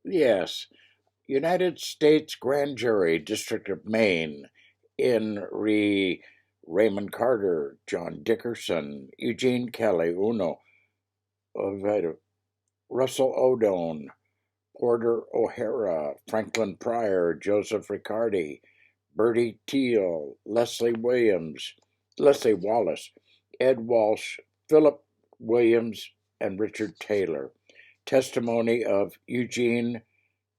Yes. United States Grand Jury, District of Maine, in re Raymond Carter, John Dickerson, Eugene Kelley, Uno, Russell O'Done, Porter O'Hara, Franklin Pryor, Joseph Riccardi, Bertie Teal, Leslie Wallace, Ed Walsh, Philip Williams, and Richard Taylor. Testimony of Eugene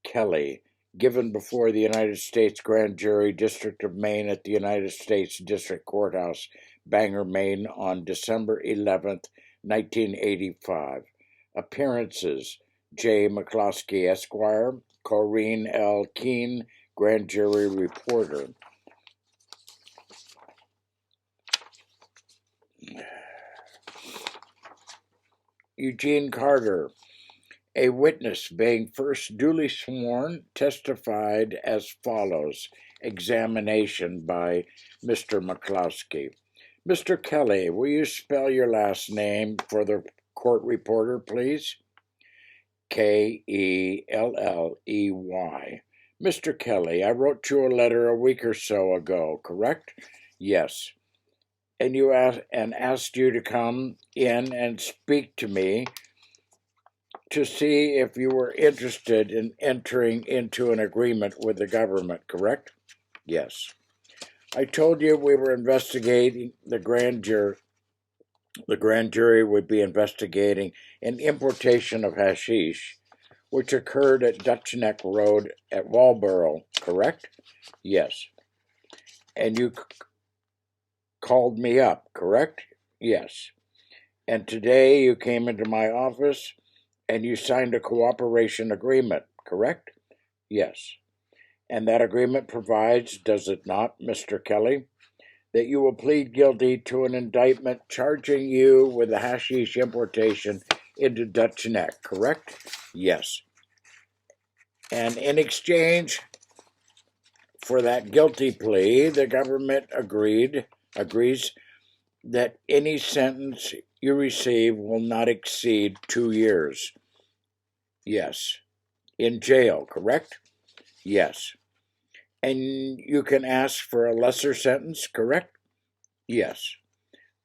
Kelley, given before the United States Grand Jury, District of Maine at the United States District Courthouse, Bangor, Maine, on December 11th, 1985. Appearances: J. McCloskey, Esquire, Corrine L. Keene, Grand Jury Reporter. Eugene Carter, a witness being first duly sworn, testified as follows. Examination by Mr. McCloskey. Mr. Kelley, will you spell your last name for the court reporter, please? Kelley. Mr. Kelley, I wrote you a letter a week or so ago, correct? Yes. And asked you to come in and speak to me to see if you were interested in entering into an agreement with the government, correct? Yes. I told you we were investigating the grand jury. The grand jury would be investigating an importation of hashish, which occurred at Dutch Neck Road at Walboro, correct? Yes. And you called me up, correct? Yes. And today you came into my office and you signed a cooperation agreement, correct? Yes. And that agreement provides, does it not, Mr. Kelley, that you will plead guilty to an indictment charging you with the hashish importation into Dutch Neck, correct? Yes. And in exchange for that guilty plea, the government agrees that any sentence you receive will not exceed 2 years. Yes. In jail, correct? Yes. And you can ask for a lesser sentence, correct? Yes.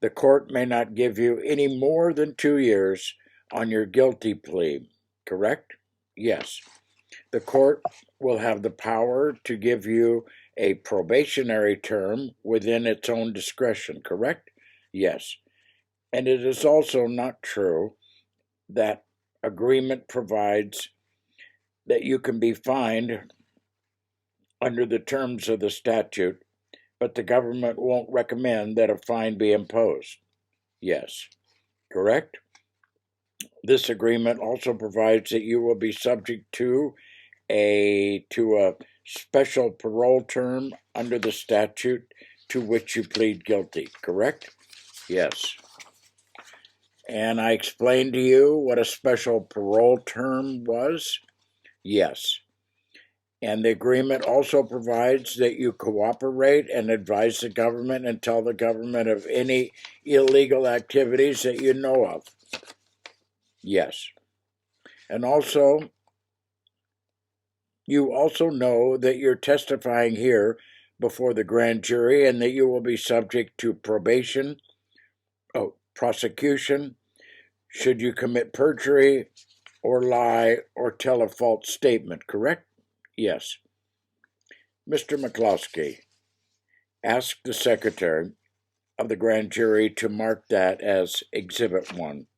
The court may not give you any more than 2 years on your guilty plea, correct? Yes. The court will have the power to give you a probationary term within its own discretion, correct? Yes. And it is also not true that agreement provides that you can be fined under the terms of the statute, but the government won't recommend that a fine be imposed. Yes. Correct? This agreement also provides that you will be subject to a special parole term under the statute to which you plead guilty, correct? Yes. And I explained to you what a special parole term was? Yes. And the agreement also provides that you cooperate and advise the government and tell the government of any illegal activities that you know of. Yes. And also, you also know that you're testifying here before the grand jury and that you will be subject to prosecution, should you commit perjury or lie or tell a false statement, correct? Yes. Mr. McCloskey, ask the secretary of the grand jury to mark that as Exhibit 1.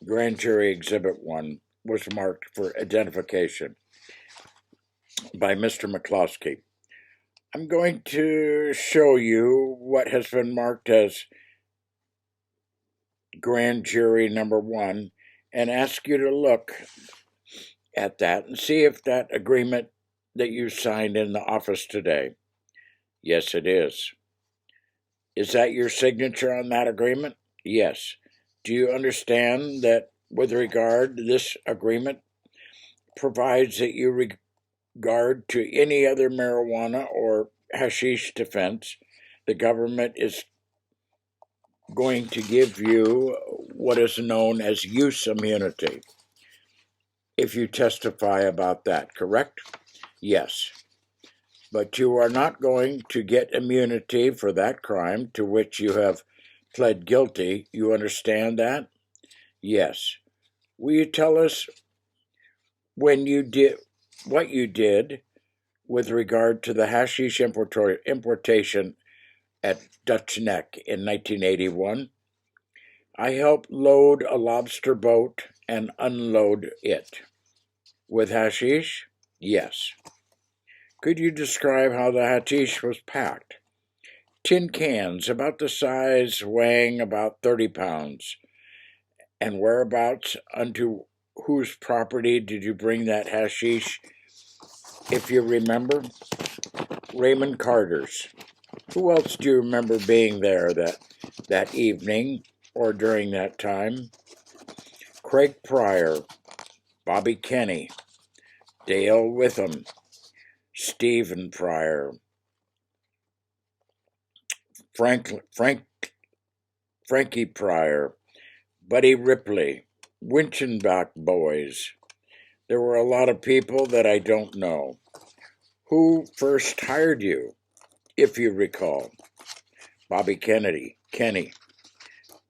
Grand jury Exhibit 1 was marked for identification by Mr. McCloskey. I'm going to show you what has been marked as Grand Jury Number 1 and ask you to look at that and see if that agreement that you signed in the office today. Yes, it is. Is that your signature on that agreement? Yes. Do you understand that with regard to this agreement provides that you regard to any other marijuana or hashish defense, the government is going to give you what is known as use immunity. if you testify about that, correct? Yes. But you are not going to get immunity for that crime to which you have pled guilty. You understand that? Yes. Will you tell us when you did what you did with regard to the hashish importation at Dutch Neck in 1981? I helped load a lobster boat and unload it. With hashish? Yes. Could you describe how the hashish was packed? Tin cans, about the size, weighing about 30 pounds. And whereabouts, unto whose property did you bring that hashish? If you remember, Raymond Carter's. Who else do you remember being there that evening or during that time? Craig Pryor, Bobby Kenny, Dale Witham, Stephen Pryor, Frankie Pryor, Buddy Ripley, Winchenbach boys. There were a lot of people that I don't know. Who first hired you, if you recall? Bobby Kenny.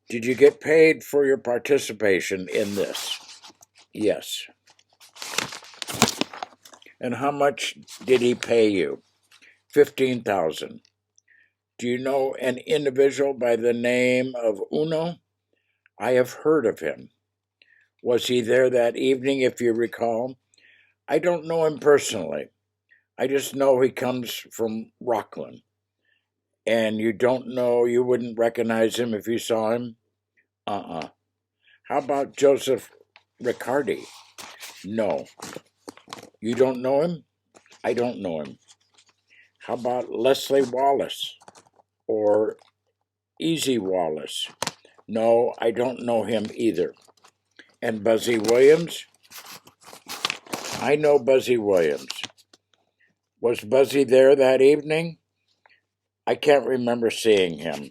Did you get paid for your participation in this? Yes. And how much did he pay you? $15,000. Do you know an individual by the name of Uno? I have heard of him. Was he there that evening, if you recall? I don't know him personally. I just know he comes from Rockland. And you wouldn't recognize him if you saw him? Uh-uh. How about Joseph Riccardi? No. You don't know him? I don't know him. How about Leslie Wallace or Easy Wallace? No, I don't know him either. And Buzzy Williams? I know Buzzy Williams. Was Buzzy there that evening? I can't remember seeing him.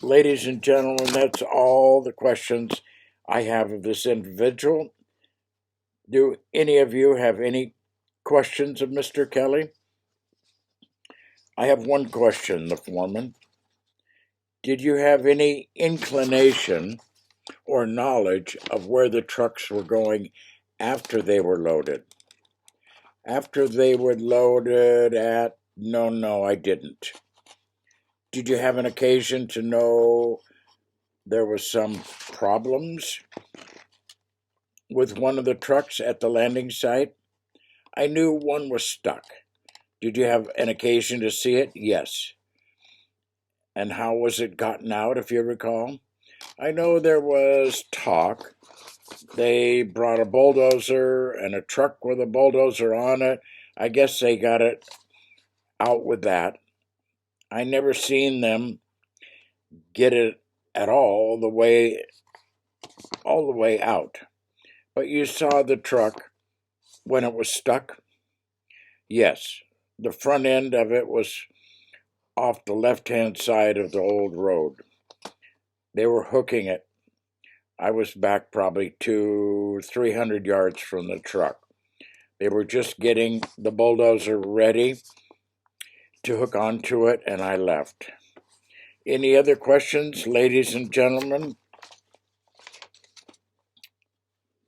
Ladies and gentlemen, that's all the questions I have of this individual. Do any of you have any questions of Mr. Kelley? I have one question, the foreman. Did you have any inclination or knowledge of where the trucks were going after they were loaded? After they were loaded at... No, I didn't. Did you have an occasion to know there was some problems with one of the trucks at the landing site? I knew one was stuck. Did you have an occasion to see it? Yes. And how was it gotten out, if you recall? I know there was talk. They brought a bulldozer and a truck with a bulldozer on it. I guess they got it out with that. I never seen them get it at all the way out. But you saw the truck when it was stuck? Yes. The front end of it was off the left-hand side of the old road. They were hooking it. I was back probably 200-300 yards from the truck. They were just getting the bulldozer ready to hook onto it, and I left. Any other questions, ladies and gentlemen?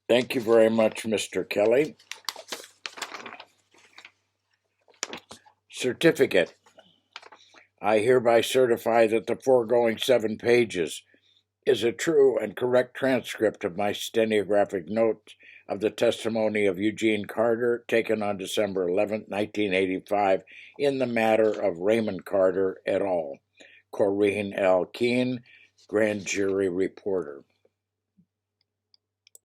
Thank you very much, Mr. Kelley. Certificate. I hereby certify that the foregoing 7 pages is a true and correct transcript of my stenographic notes of the testimony of Eugene Carter taken on December 11, 1985, in the matter of Raymond Carter et al., Corrine L. Keene, Grand Jury Reporter.